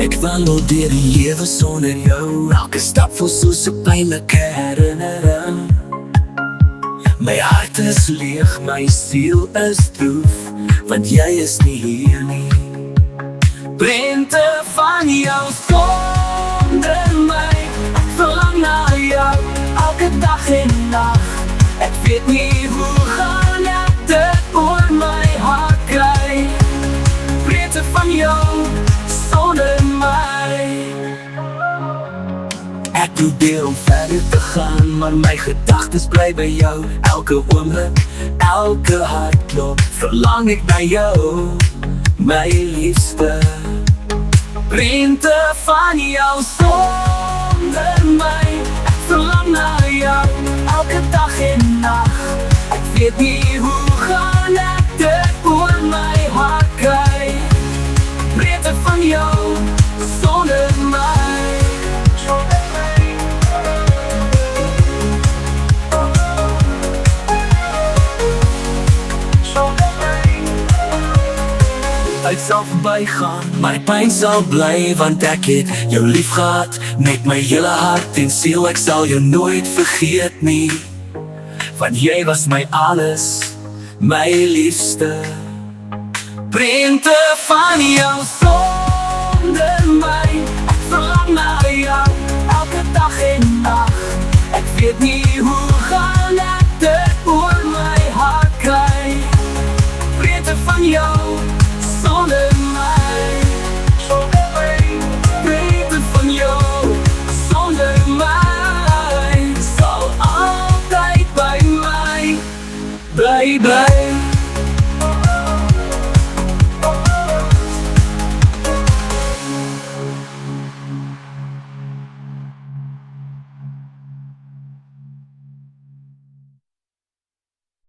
Ek wandel deur die lewe sonder jou. Elke stap voel soos 'n pynlike herinnering. My hart is leeg, my siel is droef, want jy is nie hier nie. Prente van jou sonder my, ek verlang na jou, elke dag en nacht. Ek weet nie hoe gaan ek dit oor my hart kry. Prente van jou sonder my. Ek probeer om verder te gaan, maar my gedagtes bly by jou. Elke oomblik, elke hartklop, verlang ek na jou, my liefste. Prente van jou sonder my, ek verlang na jou, elke dag en nacht. Ek weet nie hoe gaan ek dit oor my hart kry. Prente van jou sonder my. Tyd sal verby gaan, maar die pyn sal bly, want ek het jou lief gehad met my hele hart en siel. Ek sal jou nooit vergeet nie, want jy was my alles, my liefste. Prente van jou sonder my, ek verlang na jou, elke dag en nacht. Ek weet nie hoe gaan ek dit oor my hart kry. Prente van jou sonder my, prente van jou sonder my, sal altyd by my bly.